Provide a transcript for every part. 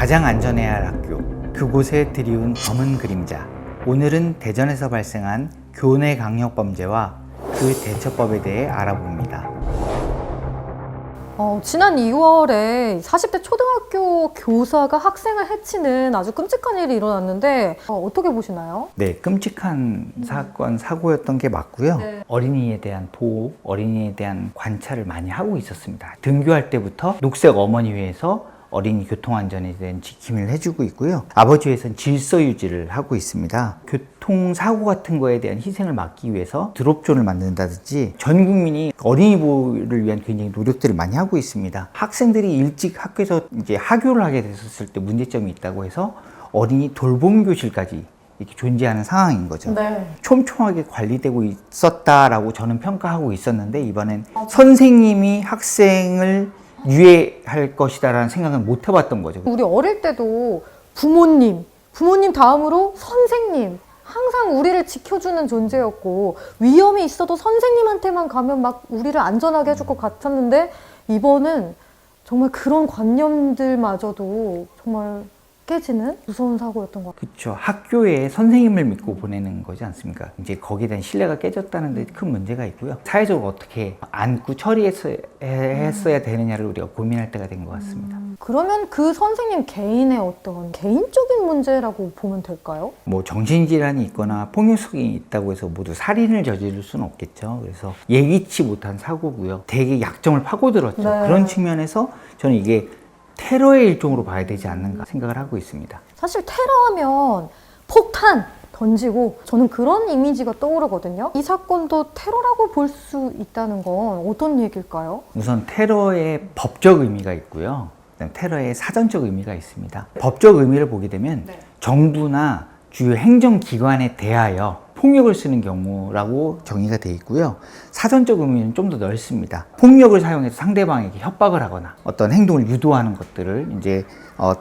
가장 안전해야 할 학교, 그곳에 드리운 검은 그림자. 오늘은 대전에서 발생한 교내 강력범죄와 그 대처법에 대해 알아봅니다. 지난 2월에 40대 초등학교 교사가 학생을 해치는 아주 끔찍한 일이 일어났는데 어떻게 보시나요? 네, 끔찍한 사고였던 게 맞고요. 네. 어린이에 대한 보호, 어린이에 대한 관찰을 많이 하고 있었습니다. 등교할 때부터 녹색 어머니회에서 어린이 교통안전에 대한 지킴이를 해주고 있고요. 아버지회에서는 질서 유지를 하고 있습니다. 교통사고 같은 거에 대한 희생을 막기 위해서 드롭존을 만든다든지 전 국민이 어린이 보호를 위한 굉장히 노력들을 많이 하고 있습니다. 학생들이 일찍 학교에서 이제 하교를 하게 됐었을 때 문제점이 있다고 해서 어린이 돌봄 교실까지 이렇게 존재하는 상황인 거죠. 네. 촘촘하게 관리되고 있었다라고 저는 평가하고 있었는데 이번엔 선생님이 학생을 유예할 것이다라는 생각은 못 해봤던 거죠. 우리 어릴 때도 부모님 다음으로 선생님, 항상 우리를 지켜주는 존재였고 위험이 있어도 선생님한테만 가면 막 우리를 안전하게 해줄 것 같았는데 이번은 정말 그런 관념들마저도 정말 깨지는 무서운 사고였던 것 같아요. 그렇죠. 학교에 선생님을 믿고 보내는 거지 않습니까? 이제 거기에 대한 신뢰가 깨졌다는 데 큰 문제가 있고요. 사회적으로 어떻게 안고 처리했어야 되느냐를 우리가 고민할 때가 된 것 같습니다. 그러면 그 선생님 개인의 어떤 개인적인 문제라고 보면 될까요? 뭐 정신질환이 있거나 폭력성이 있다고 해서 모두 살인을 저지를 수는 없겠죠. 그래서 예기치 못한 사고고요. 되게 약점을 파고들었죠. 네. 그런 측면에서 저는 이게 테러의 일종으로 봐야 되지 않는가 생각을 하고 있습니다. 사실 테러하면 폭탄 던지고 저는 그런 이미지가 떠오르거든요. 이 사건도 테러라고 볼 수 있다는 건 어떤 얘기일까요? 우선 테러의 법적 의미가 있고요. 그다음에 테러의 사전적 의미가 있습니다. 법적 의미를 보게 되면 정부나 주요 행정기관에 대하여 폭력을 쓰는 경우라고 정의가 되어 있고요. 사전적 의미는 좀 더 넓습니다. 폭력을 사용해서 상대방에게 협박을 하거나 어떤 행동을 유도하는 것들을 이제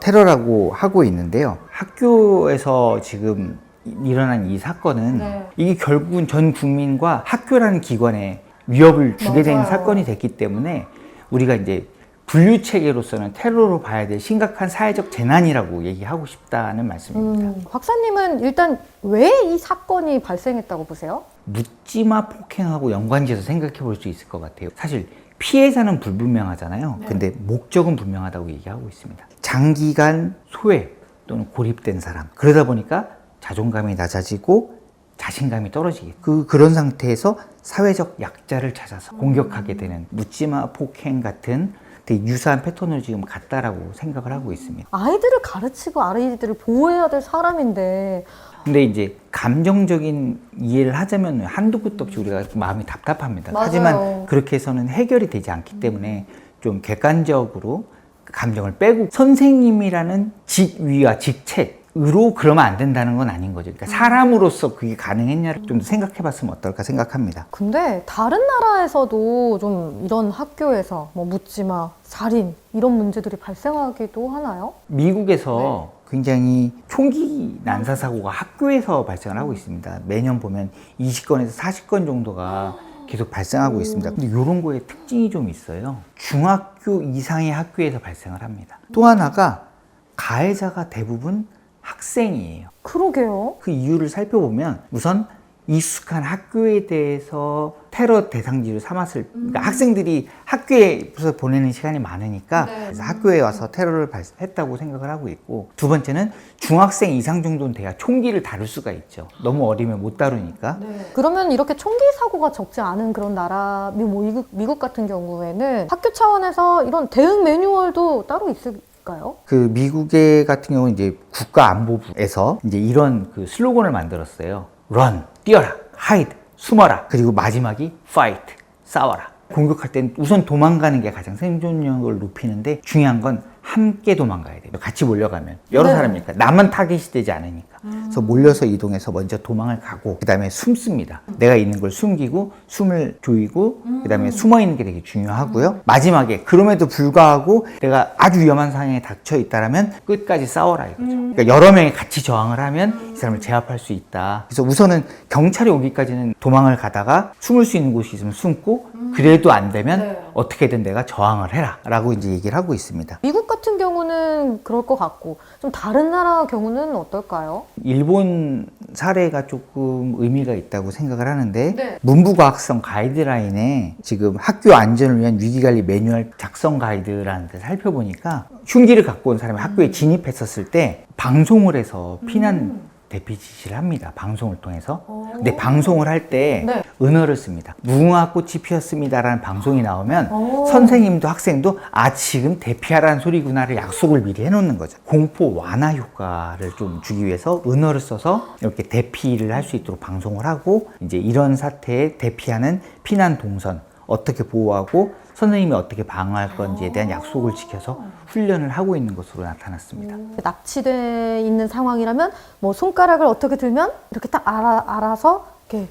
테러라고 하고 있는데요. 학교에서 지금 일어난 이 사건은 이게 결국은 전 국민과 학교라는 기관에 위협을 주게 된 사건이 됐기 때문에 우리가 이제 분류 체계로서는 테러로 봐야 될 심각한 사회적 재난이라고 얘기하고 싶다는 말씀입니다. 박사님은 일단 왜 이 사건이 발생했다고 보세요? 묻지마 폭행하고 연관지어서 생각해 볼 수 있을 것 같아요. 사실 피해자는 불분명하잖아요. 근데 목적은 분명하다고 얘기하고 있습니다. 장기간 소외 또는 고립된 사람. 그러다 보니까 자존감이 낮아지고 자신감이 떨어지게 그런 상태에서 사회적 약자를 찾아서 공격하게 되는 묻지마 폭행 같은 되게 유사한 패턴을 지금 갖다라고 생각을 하고 있습니다. 아이들을 가르치고 아이들을 보호해야 될 사람인데 근데 이제 감정적인 이해를 하자면 한두 끝도 없이 우리가 마음이 답답합니다. 맞아요. 하지만 그렇게 해서는 해결이 되지 않기 때문에 좀 객관적으로 감정을 빼고 선생님이라는 직위와 직책으로 그러면 안 된다는 건 아닌 거죠. 그러니까 사람으로서 그게 가능했냐를 좀 더 생각해 봤으면 어떨까 생각합니다. 근데 다른 나라에서도 좀 이런 학교에서 뭐 묻지마, 살인 이런 문제들이 발생하기도 하나요? 미국에서 굉장히 총기 난사 사고가 학교에서 발생을 하고 있습니다. 매년 보면 20건에서 40건 정도가 계속 발생하고 있습니다. 근데 이런 거에 특징이 좀 있어요. 중학교 이상의 학교에서 발생을 합니다. 또 하나가 가해자가 대부분 학생이에요. 그러게요. 그 이유를 살펴보면 우선 익숙한 학교에 대해서 테러 대상지로 삼았을 그러니까 학생들이 학교에서 보내는 시간이 많으니까 그래서 학교에 와서 테러를 했다고 생각을 하고 있고 두 번째는 중학생 이상 정도는 돼야 총기를 다룰 수가 있죠. 너무 어리면 못 다루니까. 그러면 이렇게 총기 사고가 적지 않은 그런 나라, 미국 같은 경우에는 학교 차원에서 이런 대응 매뉴얼도 따로 있을까요? 그 미국의 같은 경우는 이제 국가안보부에서 이제 이런 그 슬로건을 만들었어요. Run, 뛰어라, hide, 숨어라. 그리고 마지막이 fight, 싸워라. 공격할 땐 우선 도망가는 게 가장 생존력을 높이는데 중요한 건 함께 도망가야 돼요. 같이 몰려가면 여러 사람이니까 나만 타겟이 되지 않으니까. 그래서 몰려서 이동해서 먼저 도망을 가고 그 다음에 숨습니다. 내가 있는 걸 숨기고 숨을 조이고 그 다음에 숨어 있는 게 되게 중요하고요. 마지막에 그럼에도 불구하고 내가 아주 위험한 상황에 닥쳐 있다라면 끝까지 싸워라 이거죠. 그러니까 여러 명이 같이 저항을 하면 이 사람을 제압할 수 있다. 그래서 우선은 경찰이 오기까지는 도망을 가다가 숨을 수 있는 곳이 있으면 숨고 그래도 안 되면 네. 어떻게든 내가 저항을 해라 라고 이제 얘기를 하고 있습니다. 미국 같은 경우는 그럴 것 같고 좀 다른 나라 경우는 어떨까요? 일본 사례가 조금 의미가 있다고 생각을 하는데 네. 문부과학성 가이드라인에 지금 학교 안전을 위한 위기관리 매뉴얼 작성 가이드라는 데 살펴보니까 흉기를 갖고 온 사람이 학교에 진입했었을 때 방송을 해서 피난 대피 지시를 합니다. 방송을 통해서. 근데 방송을 할 때 네. 은어를 씁니다. 무궁화 꽃이 피었습니다라는 방송이 나오면 오. 선생님도 학생도 지금 대피하라는 소리구나를 약속을 미리 해놓는 거죠. 공포 완화 효과를 좀 주기 위해서 은어를 써서 이렇게 대피를 할 수 있도록 방송을 하고 이제 이런 사태에 대피하는 피난 동선 어떻게 보호하고 선생님이 어떻게 방어할 건지에 대한 약속을 지켜서 훈련을 하고 있는 것으로 나타났습니다. 납치돼 있는 상황이라면 뭐 손가락을 어떻게 들면 이렇게 딱 알아서 이렇게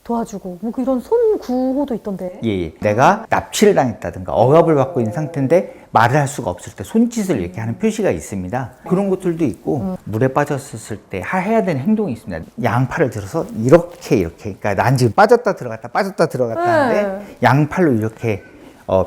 도와주고 뭐 이런 손 구호도 있던데. 예. 내가 납치를 당했다든가 억압을 받고 있는 상태인데 말을 할 수가 없을 때 손짓을 이렇게 하는 표시가 있습니다. 그런 것들도 있고 물에 빠졌을 때 해야 되는 행동이 있습니다. 양팔을 들어서 이렇게 그러니까 난 지금 빠졌다 들어갔다 하는데 양팔로 이렇게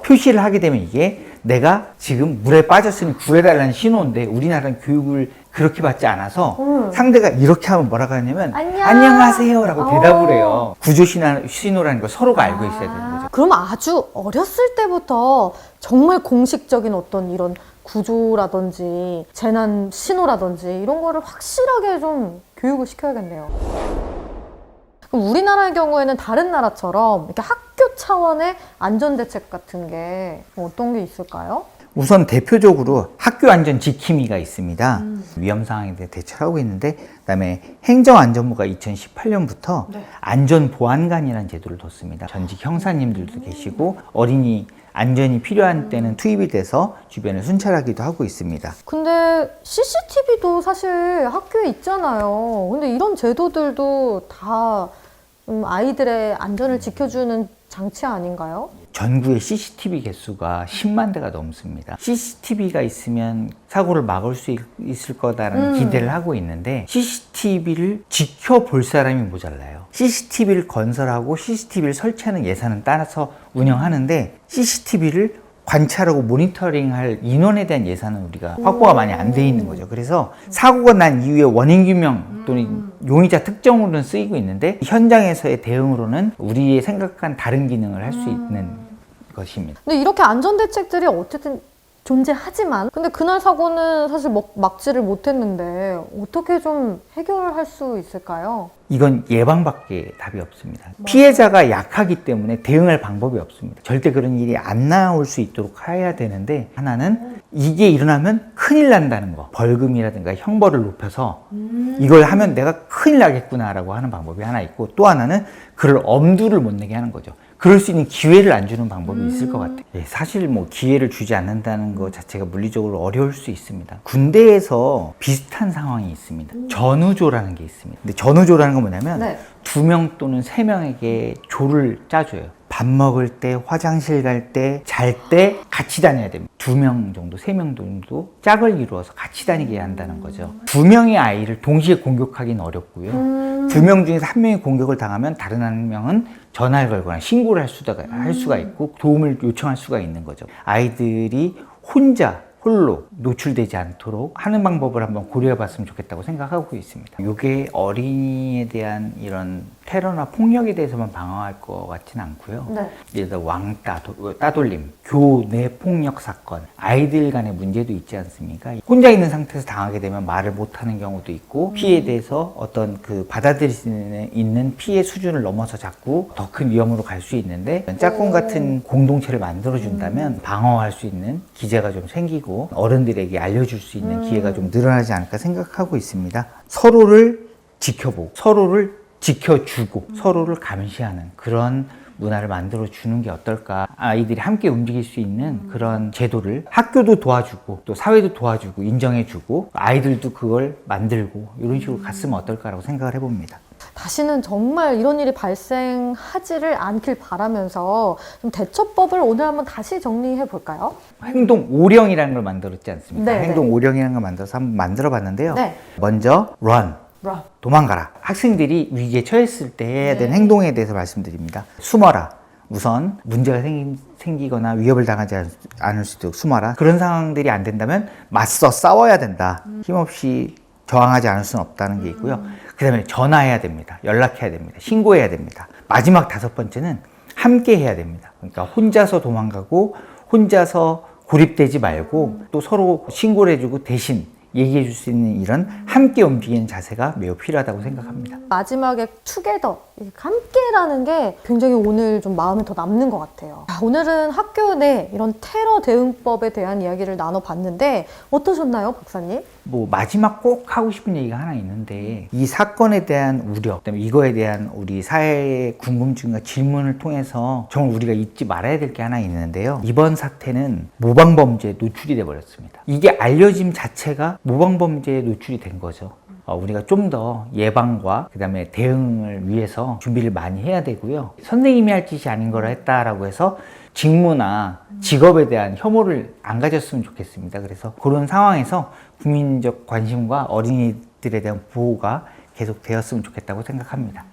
표시를 하게 되면 이게 내가 지금 물에 빠졌으니 구해달라는 신호인데 우리나라는 교육을 그렇게 받지 않아서 상대가 이렇게 하면 뭐라고 하냐면 안녕하세요 라고 대답을 해요. 구조 신호라는 걸 서로가 알고 있어야 되는 거죠. 그럼 아주 어렸을 때부터 정말 공식적인 어떤 이런 구조라든지 재난 신호라든지 이런 거를 확실하게 좀 교육을 시켜야겠네요. 그럼 우리나라의 경우에는 다른 나라처럼 이렇게 학교 차원의 안전대책 같은 게 어떤 게 있을까요? 우선 대표적으로 학교 안전 지킴이가 있습니다. 위험 상황에 대해 대처하고 있는데 그다음에 행정안전부가 2018년부터 안전보안관이라는 제도를 뒀습니다. 전직 형사님들도 계시고 어린이 안전이 필요한 때는 투입이 돼서 주변을 순찰하기도 하고 있습니다. 근데 CCTV도 사실 학교에 있잖아요. 근데 이런 제도들도 다 아이들의 안전을 지켜주는 장치 아닌가요? 전국의 CCTV 개수가 10만 대가 넘습니다. CCTV가 있으면 사고를 막을 수 있을 거다라는 기대를 하고 있는데 CCTV를 지켜볼 사람이 모자라요. CCTV를 건설하고 CCTV를 설치하는 예산은 따라서 운영하는데 CCTV를 관찰하고 모니터링할 인원에 대한 예산은 우리가 확보가 많이 안 돼 있는 거죠. 그래서 사고가 난 이후에 원인 규명 또는 용의자 특정으로는 쓰이고 있는데 현장에서의 대응으로는 우리의 생각한 다른 기능을 할 수 있는 것입니다. 근데 이렇게 안전대책들이 어쨌든 존재하지만 근데 그날 사고는 사실 막지를 못했는데 어떻게 좀 해결할 수 있을까요? 이건 예방밖에 답이 없습니다. 피해자가 약하기 때문에 대응할 방법이 없습니다. 절대 그런 일이 안 나올 수 있도록 해야 되는데 하나는 이게 일어나면 큰일 난다는 거. 벌금이라든가 형벌을 높여서 이걸 하면 내가 큰일 나겠구나라고 하는 방법이 하나 있고 또 하나는 그를 엄두를 못 내게 하는 거죠. 그럴 수 있는 기회를 안 주는 방법이 있을 것 같아요. 사실 뭐 기회를 주지 않는다는 것 자체가 물리적으로 어려울 수 있습니다. 군대에서 비슷한 상황이 있습니다. 전우조라는 게 있습니다. 근데 전우조라는 건 뭐냐면 2명 또는 3명에게 조를 짜줘요. 밥 먹을 때, 화장실 갈 때, 잘 때 같이 다녀야 됩니다. 2명 정도, 3명 정도 짝을 이루어서 같이 다니게 한다는 거죠. 2명의 아이를 동시에 공격하기는 어렵고요. 2명 중에서 1명이 공격을 당하면 다른 1명은 전화를 걸거나 신고를 할 수가 있고 도움을 요청할 수가 있는 거죠. 아이들이 홀로 노출되지 않도록 하는 방법을 한번 고려해 봤으면 좋겠다고 생각하고 있습니다. 이게 어린이에 대한 이런 테러나 폭력에 대해서만 방어할 것 같지는 않고요. 예를 들어 왕따, 따돌림, 교내 폭력 사건, 아이들 간의 문제도 있지 않습니까? 혼자 있는 상태에서 당하게 되면 말을 못하는 경우도 있고 피해에 대해서 어떤 그 받아들일 수 있는 피해 수준을 넘어서 자꾸 더 큰 위험으로 갈 수 있는데 짝꿍 같은 공동체를 만들어준다면 방어할 수 있는 기제가 좀 생기고 어른들에게 알려줄 수 있는 기회가 좀 늘어나지 않을까 생각하고 있습니다. 서로를 지켜보고 서로를 지켜주고 서로를 감시하는 그런 문화를 만들어주는 게 어떨까. 아이들이 함께 움직일 수 있는 그런 제도를 학교도 도와주고 또 사회도 도와주고 인정해주고 아이들도 그걸 만들고 이런 식으로 갔으면 어떨까라고 생각을 해봅니다. 다시는 정말 이런 일이 발생하지를 않길 바라면서 좀 대처법을 오늘 한번 다시 정리해 볼까요? 행동 오령이라는 걸 만들었지 않습니까? 네, 행동 오령이라는 걸 만들어서 한번 만들어 봤는데요. 네. 먼저 run. 도망가라. 학생들이 위기에 처했을 때 해야 되는 행동에 대해서 말씀드립니다. 숨어라. 우선 문제가 생기거나 위협을 당하지 않을 수 있도록 숨어라. 그런 상황들이 안 된다면 맞서 싸워야 된다. 힘없이 저항하지 않을 수는 없다는 게 있고요. 그 다음에 전화해야 됩니다. 연락해야 됩니다. 신고해야 됩니다. 마지막 5번째는 함께 해야 됩니다. 그러니까 혼자서 도망가고 혼자서 고립되지 말고 또 서로 신고를 해주고 대신 얘기해 줄 수 있는 이런 함께 움직이는 자세가 매우 필요하다고 생각합니다. 마지막에 투게더, 함께라는 게 굉장히 오늘 좀 마음에 더 남는 것 같아요. 오늘은 학교 내 이런 테러 대응법에 대한 이야기를 나눠봤는데 어떠셨나요, 박사님? 뭐 마지막 꼭 하고 싶은 얘기가 하나 있는데 이 사건에 대한 우려, 그다음에 이거에 대한 우리 사회의 궁금증과 질문을 통해서 정말 우리가 잊지 말아야 될 게 하나 있는데요. 이번 사태는 모방범죄에 노출이 돼 버렸습니다. 이게 알려짐 자체가 모방범죄에 노출이 된 거죠. 우리가 좀 더 예방과 그다음에 대응을 위해서 준비를 많이 해야 되고요. 선생님이 할 짓이 아닌 걸 했다라고 해서 직무나 직업에 대한 혐오를 안 가졌으면 좋겠습니다. 그래서 그런 상황에서 국민적 관심과 어린이들에 대한 보호가 계속 되었으면 좋겠다고 생각합니다.